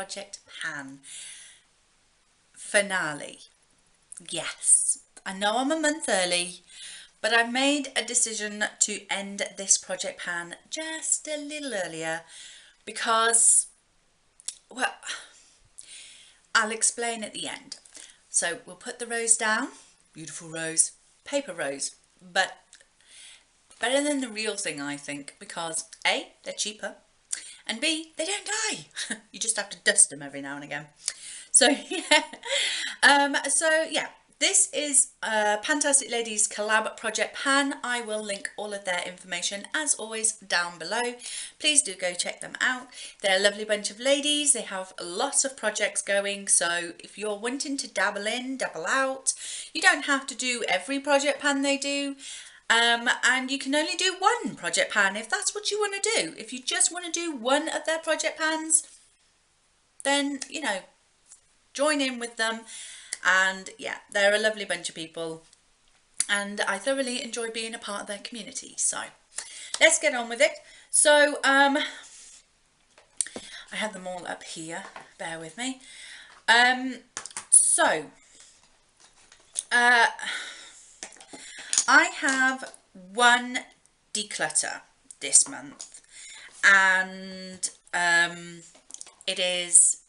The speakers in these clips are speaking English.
Project Pan finale. Yes, I know I'm a month early, but I've made a decision to end this Project Pan just a little earlier because, well, I'll explain at the end. So we'll put the rose down, beautiful rose, paper rose, but better than the real thing, I think, because A, they're cheaper, and B, they don't die. You just have to dust them every now and again. So yeah, this is PANtastic Ladies Collab Project Pan. I will link all of their information as always down below. Please do go check them out. They're a lovely bunch of ladies. They have lots of projects going, so if you're wanting to dabble in, dabble out, you don't have to do every project pan they do. And you can only do one project pan if that's what you want to do. If you just want to do one of their project pans, then, you know, join in with them. And yeah, they're a lovely bunch of people and I thoroughly enjoy being a part of their community. So let's get on with it. So I have them all up here, bear with me. I have one declutter this month, and it is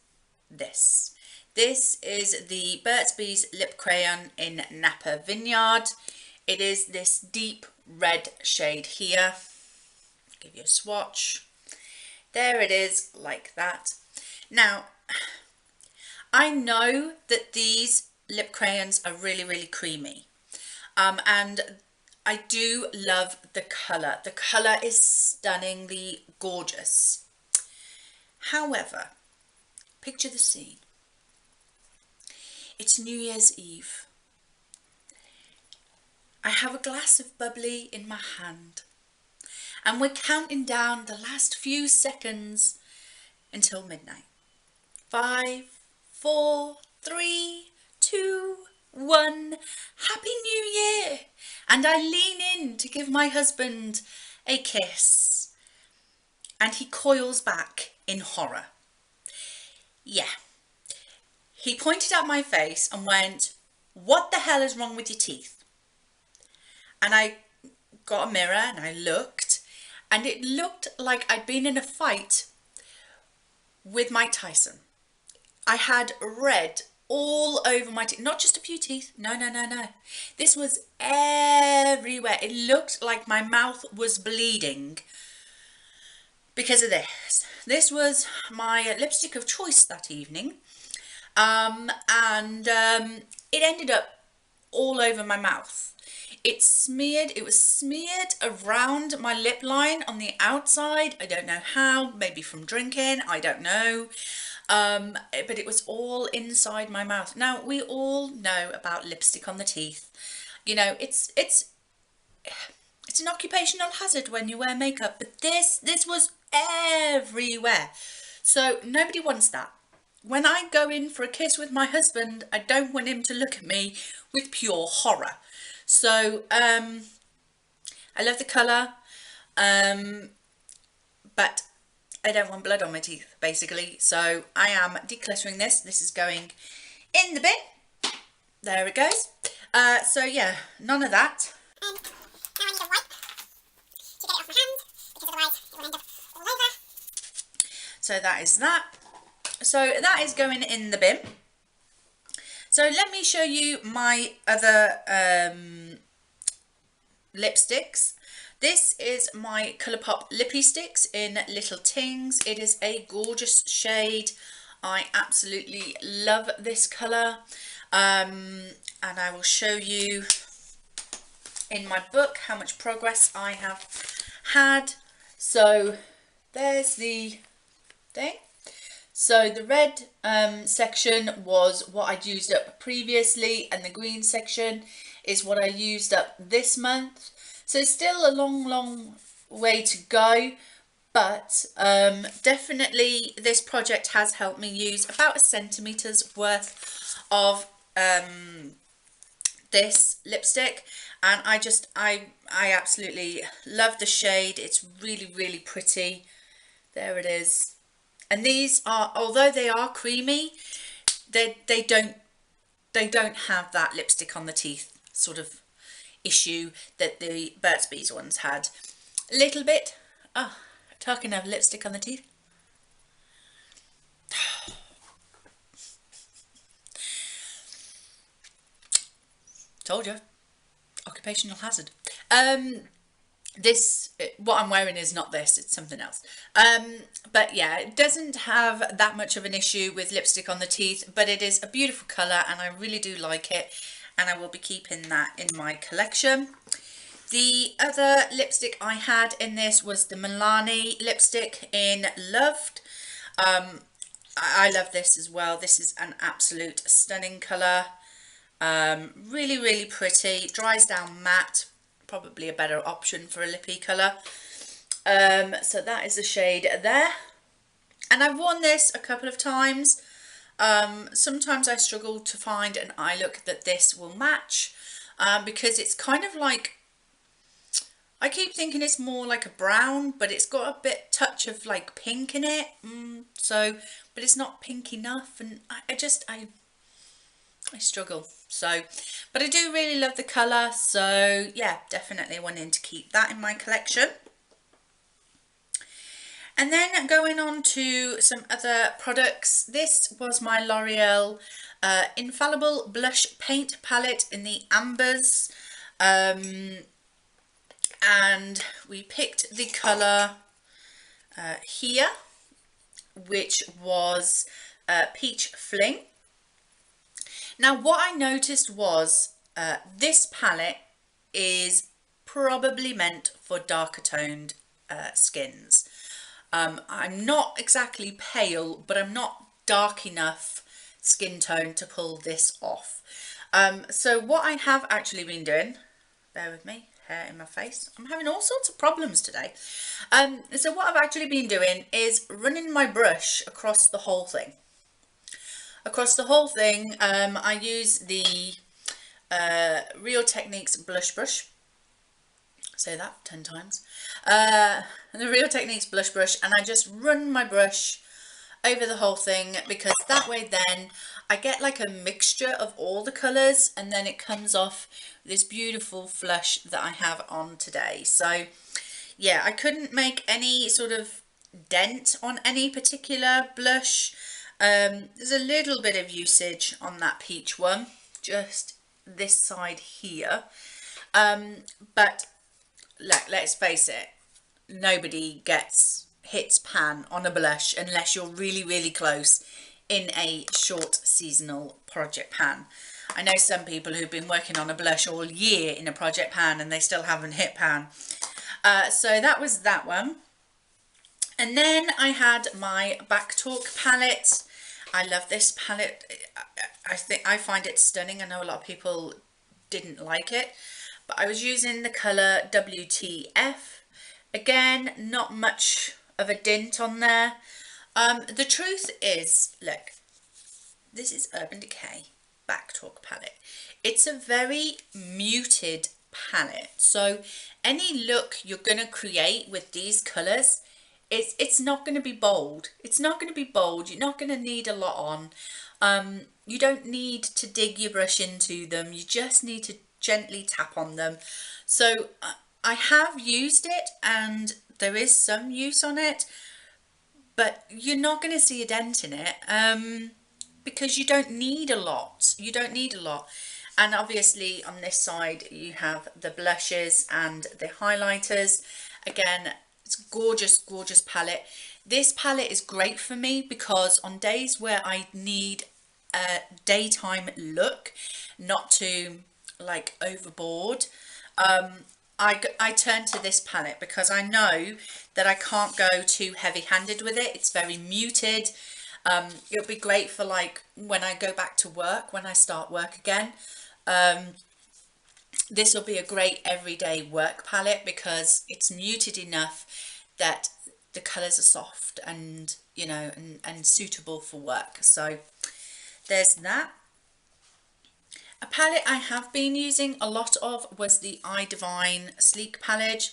this. This is the Burt's Bees Lip Crayon in Napa Vineyard. It is this deep red shade here. Give you a swatch. There it is, like that. Now, I know that these lip crayons are really, really creamy. And I do love the colour. The colour is stunningly gorgeous. However, picture the scene. It's New Year's Eve. I have a glass of bubbly in my hand, and we're counting down the last few seconds until midnight. 5, 4, 3, 2, 1. Happy New Year! And I lean in to give my husband a kiss, and he coils back in horror. Yeah. He pointed at my face and went, "What the hell is wrong with your teeth?" And I got a mirror and I looked, and it looked like I'd been in a fight with Mike Tyson. I had red all over my teeth, not just a few teeth, no. This was everywhere. It looked like my mouth was bleeding because of this. This was my lipstick of choice that evening. It ended up all over my mouth. It was smeared around my lip line on the outside. I don't know how, maybe from drinking, I don't know. But it was all inside my mouth. Now, we all know about lipstick on the teeth. You know, it's an occupational hazard when you wear makeup, but this was everywhere. So nobody wants that. When I go in for a kiss with my husband, I don't want him to look at me with pure horror. So, I love the colour, but I don't want blood on my teeth, basically. So I am decluttering this. This is going in the bin. There it goes. So yeah, none of that. Now I need a wipe to get it off my hands, because otherwise it will end up all over. So that is that. So that is going in the bin. So let me show you my other lipsticks. This is my Colourpop Lippy Sticks in Little Tings. It is a gorgeous shade. I absolutely love this colour. And I will show you in my book how much progress I have had. So there's the thing. So the red section was what I'd used up previously, and the green section is what I used up this month. So still a long way to go, but definitely this project has helped me use about 1 centimetre's worth of this lipstick, and I absolutely love the shade. It's really pretty. There it is. And these are, although they are creamy, they don't have that lipstick on the teeth sort of issue that the Burt's Bees ones had. A little bit. Oh, talking of lipstick on the teeth. Told you. Occupational hazard. This, what I'm wearing is not this, it's something else. But yeah, it doesn't have that much of an issue with lipstick on the teeth, but it is a beautiful colour and I really do like it, and I will be keeping that in my collection. The other lipstick I had in this was the Milani lipstick in Loved. I love this as well. This is an absolute stunning colour. Really, really pretty. Dries down matte. Probably a better option for a lippy colour. So that is the shade there. And I've worn this a couple of times. Sometimes I struggle to find an eye look that this will match. Because it's kind of like, I keep thinking it's more like a brown, but it's got a bit touch of like pink in it. But it's not pink enough, and I struggle. So, but I do really love the colour, so yeah, definitely wanting to keep that in my collection. And then going on to some other products. This was my L'Oreal Infallible Blush Paint Palette in the Ambers. And we picked the colour here, which was Peach Fling. Now what I noticed was this palette is probably meant for darker toned skins. I'm not exactly pale, but I'm not dark enough skin tone to pull this off. So what I have actually been doing, bear with me, hair in my face, I'm having all sorts of problems today. So what I've actually been doing is running my brush across the whole thing. I use the Real Techniques blush brush. Say that 10 times. The Real Techniques blush brush, and I just run my brush over the whole thing, because that way then I get like a mixture of all the colours, and then it comes off this beautiful flush that I have on today. So yeah, I couldn't make any sort of dent on any particular blush. There's a little bit of usage on that peach one, just this side here, but let's face it, nobody hits pan on a blush unless you're really, really close in a short seasonal project pan. I know some people who've been working on a blush all year in a project pan and they still haven't hit pan. So that was that one. And then I had my Back Talk palette. I love this palette. I find it stunning. I know a lot of people didn't like it, but I was using the colour WTF. Again, not much of a dint on there. The truth is, look, this is Urban Decay Back Talk palette. It's a very muted palette, so any look you're going to create with these colours, it's not going to be bold. It's not going to be bold. You're not going to need a lot on. You don't need to dig your brush into them. You just need to gently tap on them. So I have used it and there is some use on it, but you're not going to see a dent in it because you don't need a lot. You don't need a lot. And obviously on this side you have the blushes and the highlighters. Again, it's gorgeous, gorgeous palette. This palette is great for me because on days where I need a daytime look, not to like overboard, I turn to this palette because I know that I can't go too heavy-handed with it. It's very muted. It'll be great for like when I go back to work, when I start work again. This will be a great everyday work palette because it's muted enough that the colours are soft and, you know, and suitable for work. So there's that. A palette I have been using a lot of was the I Divine Sleek palette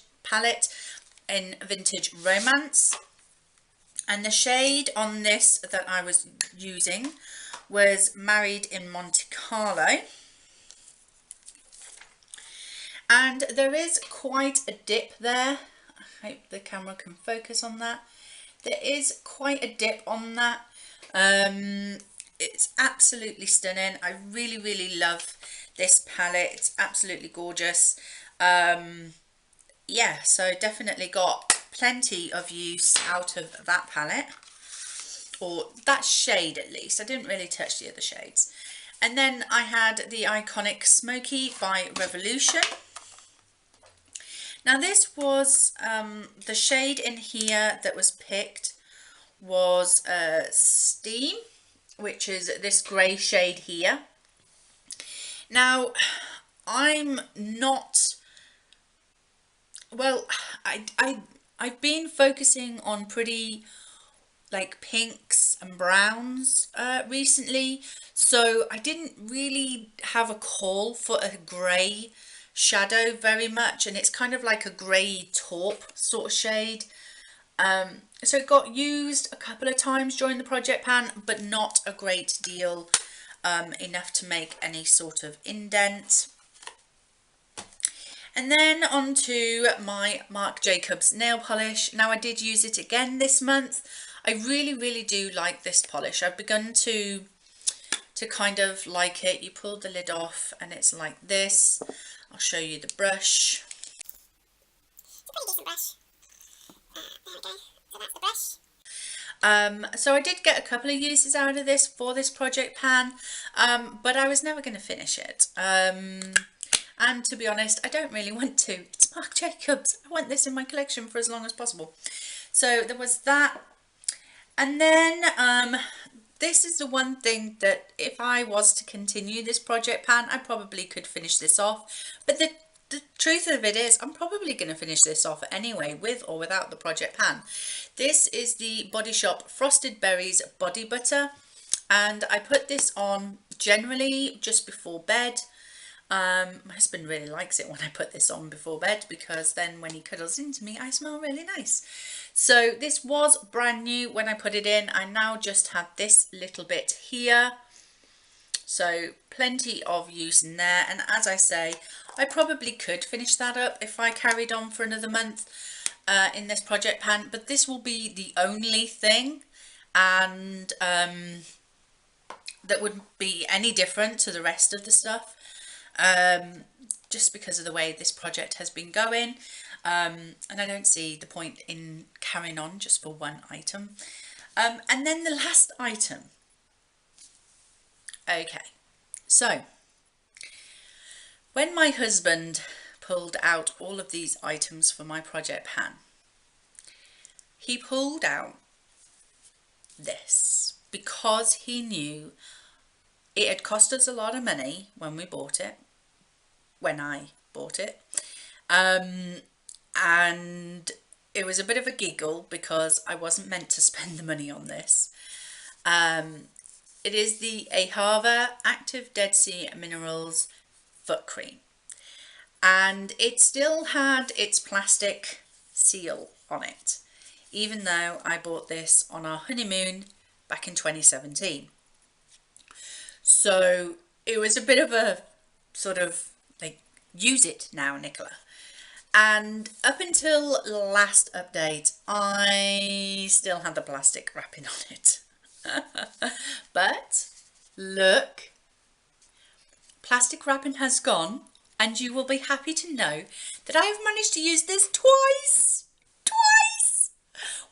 in Vintage Romance. And the shade on this that I was using was Married in Monte Carlo. And there is quite a dip there. I hope the camera can focus on that. There is quite a dip on that. It's absolutely stunning. I really, really love this palette. It's absolutely gorgeous. Yeah, so definitely got plenty of use out of that palette, or that shade at least. I didn't really touch the other shades. And then I had the iconic Smoky by Revolution. Now this was the shade in here that was picked was Steam, which is this grey shade here. Now I'm not, well, I've been focusing on pretty like pinks and browns recently, so I didn't really have a call for a grey shadow very much, and it's kind of like a grey taupe sort of shade. So it got used a couple of times during the project pan, but not a great deal, enough to make any sort of indent. And then onto my Marc Jacobs nail polish. Now I did use it again this month. I really, really do like this polish. I've begun to kind of like it. You pull the lid off and it's like this. I'll show you the brush. It's a pretty decent brush. There we go. So that's the brush. So I did get a couple of uses out of this for this project pan, but I was never going to finish it. And to be honest, I don't really want to. It's Marc Jacobs. I want this in my collection for as long as possible. So there was that. And then this is the one thing that if I was to continue this project pan, I probably could finish this off. But the truth of it is, I'm probably going to finish this off anyway, with or without the project pan. This is the Bodyshop Frosted Berries Body Butter. And I put this on generally just before bed. My husband really likes it when I put this on before bed, because then when he cuddles into me, I smell really nice. So this was brand new when I put it in. I now just have this little bit here. So plenty of use in there. And as I say, I probably could finish that up if I carried on for another month in this project pan. But this will be the only thing, and that wouldn't be any different to the rest of the stuff. Just because of the way this project has been going, and I don't see the point in carrying on just for one item. And then the last item. Okay, so when my husband pulled out all of these items for my project pan, he pulled out this because he knew it had cost us a lot of money when we bought it. When I bought it, and it was a bit of a giggle because I wasn't meant to spend the money on this. It is the Ahava Active Dead Sea Minerals Foot Cream, and it still had its plastic seal on it, even though I bought this on our honeymoon back in 2017. So it was a bit of a sort of like, use it now, Nicola. And up until last update, I still had the plastic wrapping on it. But look, plastic wrapping has gone, and you will be happy to know that I have managed to use this twice.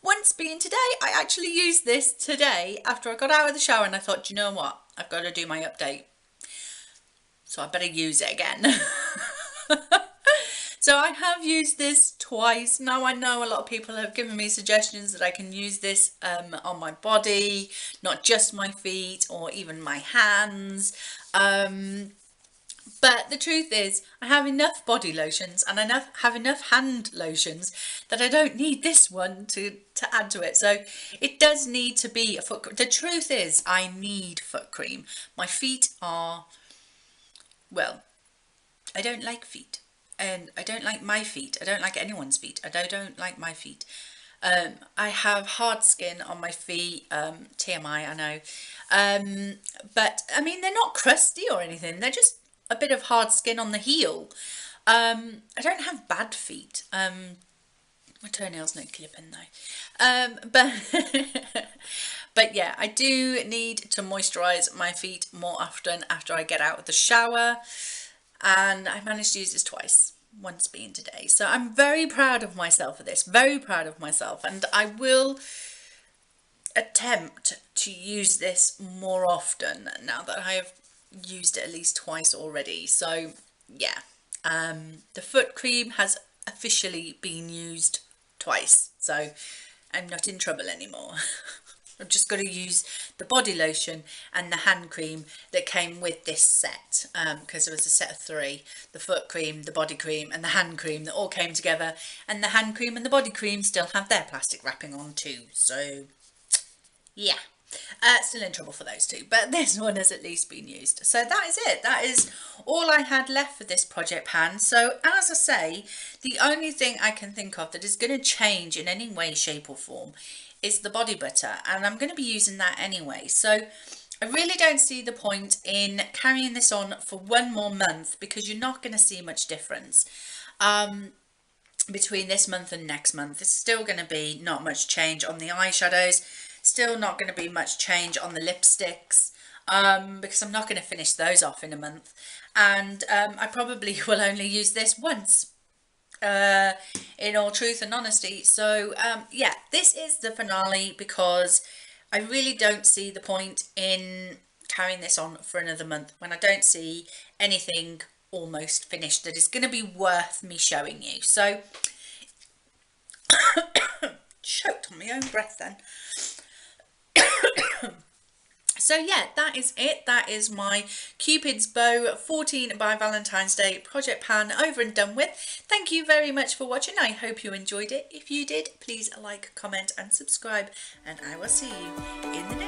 Once being today. I actually used this today after I got out of the shower, and I thought, you know what, I've got to do my update, so I better use it again. So I have used this twice. Now I know a lot of people have given me suggestions that I can use this on my body, not just my feet or even my hands. But the truth is, I have enough body lotions and have enough hand lotions that I don't need this one to add to it. So it does need to be a foot cream. The truth is, I need foot cream. My feet are, well, I don't like feet. And I don't like my feet. I don't like anyone's feet. And I don't like my feet. I have hard skin on my feet, TMI, I know, but I mean, they're not crusty or anything, they're just a bit of hard skin on the heel. I don't have bad feet. My toenails need clipping though, but yeah, I do need to moisturize my feet more often after I get out of the shower, and I managed to use this twice, once being today. So I'm very proud of myself for this, very proud of myself, and I will attempt to use this more often now that I have used it at least twice already. So yeah, the foot cream has officially been used twice, so I'm not in trouble anymore. I've just got to use the body lotion and the hand cream that came with this set, because there was a set of 3, the foot cream, the body cream and the hand cream that all came together, and the hand cream and the body cream still have their plastic wrapping on too, so yeah. Still in trouble for those 2, but this one has at least been used. So that is it. That is all I had left for this project pan. So as I say, the only thing I can think of that is going to change in any way, shape or form is the body butter, and I'm going to be using that anyway. So I really don't see the point in carrying this on for one more month, because you're not going to see much difference between this month and next month. It's still going to be not much change on the eyeshadows, still not going to be much change on the lipsticks, because I'm not going to finish those off in a month, and I probably will only use this once, in all truth and honesty. So yeah, this is the finale, because I really don't see the point in carrying this on for another month when I don't see anything almost finished that is going to be worth me showing you. So choked on my own breath then. So yeah, that is it. That is my Cupid's Bow 14 by Valentine's Day project pan over and done with. Thank you very much for watching. I hope you enjoyed it. If you did, please like, comment and subscribe, and I will see you in the next